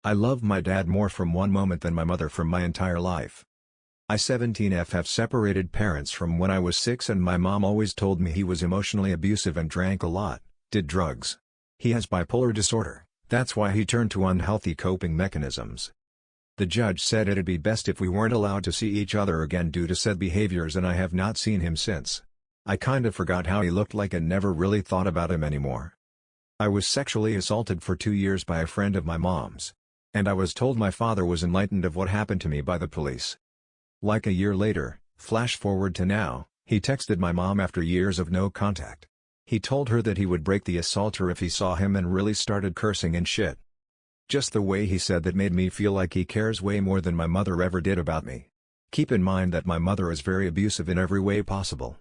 I love my dad more from one moment than my mother from my entire life. I 17F have separated parents from when I was 6 and my mom always told me he was emotionally abusive and drank a lot, did drugs. He has bipolar disorder, that's why he turned to unhealthy coping mechanisms. The judge said it'd be best if we weren't allowed to see each other again due to said behaviors and I have not seen him since. I kinda forgot how he looked like and never really thought about him anymore. I was sexually assaulted for 2 years by a friend of my mom's. And I was told my father was enlightened of what happened to me by the police. Like a year later, flash forward to now, he texted my mom after years of no contact. He told her that he would break the assaulter if he saw him and really started cursing and shit. Just the way he said that made me feel like he cares way more than my mother ever did about me. Keep in mind that my mother is very abusive in every way possible.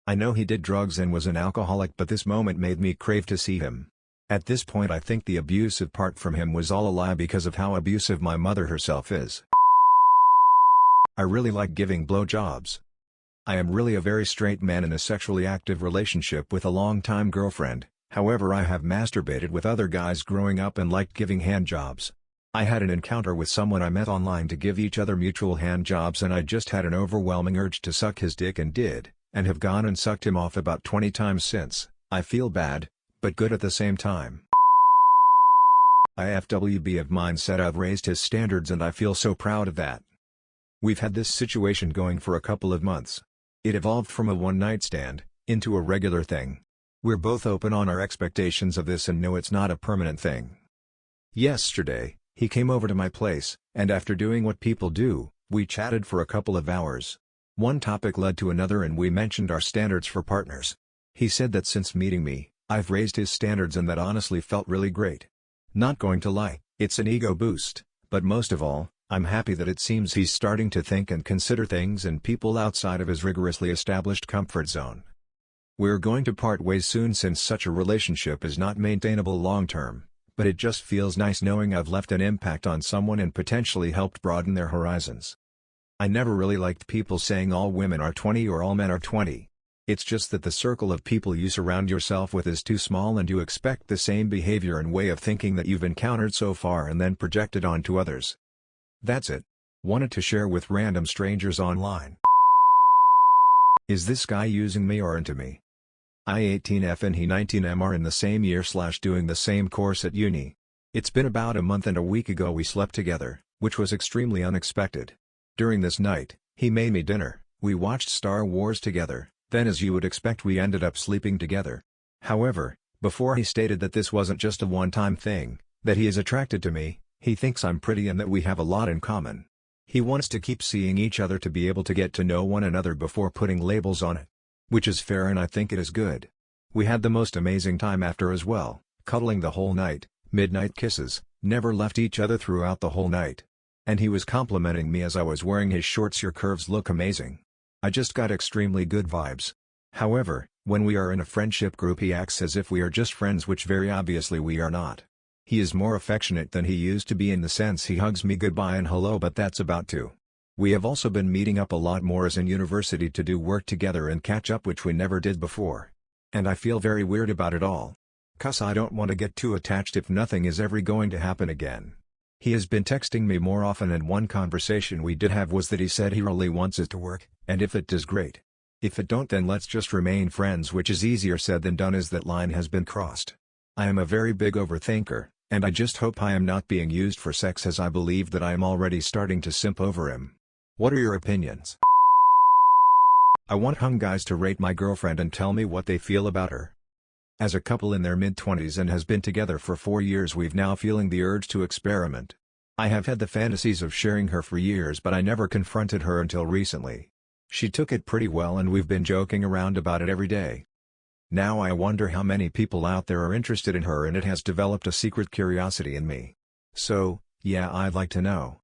I know he did drugs and was an alcoholic, but this moment made me crave to see him. At this point I think the abusive part from him was all a lie because of how abusive my mother herself is. I really like giving blowjobs. I am really a very straight man in a sexually active relationship with a long-time girlfriend, however I have masturbated with other guys growing up and liked giving handjobs. I had an encounter with someone I met online to give each other mutual handjobs and I just had an overwhelming urge to suck his dick and did, and have gone and sucked him off about 20 times since. I feel bad, but good at the same time. IFWB of mine said I've raised his standards and I feel so proud of that. We've had this situation going for a couple of months. It evolved from a one-night stand, into a regular thing. We're both open on our expectations of this and know it's not a permanent thing. Yesterday, he came over to my place, and after doing what people do, we chatted for a couple of hours. One topic led to another and we mentioned our standards for partners. He said that since meeting me, I've raised his standards and that honestly felt really great. Not going to lie, it's an ego boost, but most of all, I'm happy that it seems he's starting to think and consider things and people outside of his rigorously established comfort zone. We're going to part ways soon since such a relationship is not maintainable long-term, but it just feels nice knowing I've left an impact on someone and potentially helped broaden their horizons. I never really liked people saying all women are 20 or all men are 20. It's just that the circle of people you surround yourself with is too small and you expect the same behavior and way of thinking that you've encountered so far and then project it onto others. That's it. Wanted to share with random strangers online. Is this guy using me or into me? I 18F and he 19M are in the same year / doing the same course at uni. It's been about a month and a week ago we slept together, which was extremely unexpected. During this night, he made me dinner, we watched Star Wars together, then as you would expect we ended up sleeping together. However, before he stated that this wasn't just a one-time thing, that he is attracted to me, he thinks I'm pretty and that we have a lot in common. He wants to keep seeing each other to be able to get to know one another before putting labels on it. Which is fair and I think it is good. We had the most amazing time after as well, cuddling the whole night, midnight kisses, never left each other throughout the whole night. And he was complimenting me as I was wearing his shorts. Your curves look amazing. I just got extremely good vibes. However, when we are in a friendship group he acts as if we are just friends, which very obviously we are not. He is more affectionate than he used to be in the sense he hugs me goodbye and hello, but that's about to. We have also been meeting up a lot more as in university to do work together and catch up, which we never did before. And I feel very weird about it all. 'Cause I don't want to get too attached if nothing is ever going to happen again. He has been texting me more often and one conversation we did have was that he said he really wants it to work, and if it does great. If it don't then let's just remain friends, which is easier said than done as that line has been crossed. I am a very big overthinker, and I just hope I am not being used for sex as I believe that I am already starting to simp over him. What are your opinions? I want hung guys to rate my girlfriend and tell me what they feel about her. As a couple in their mid-20s and has been together for 4 years, we've now feeling the urge to experiment. I have had the fantasies of sharing her for years, but I never confronted her until recently. She took it pretty well and we've been joking around about it every day. Now I wonder how many people out there are interested in her and it has developed a secret curiosity in me. So, yeah, I'd like to know.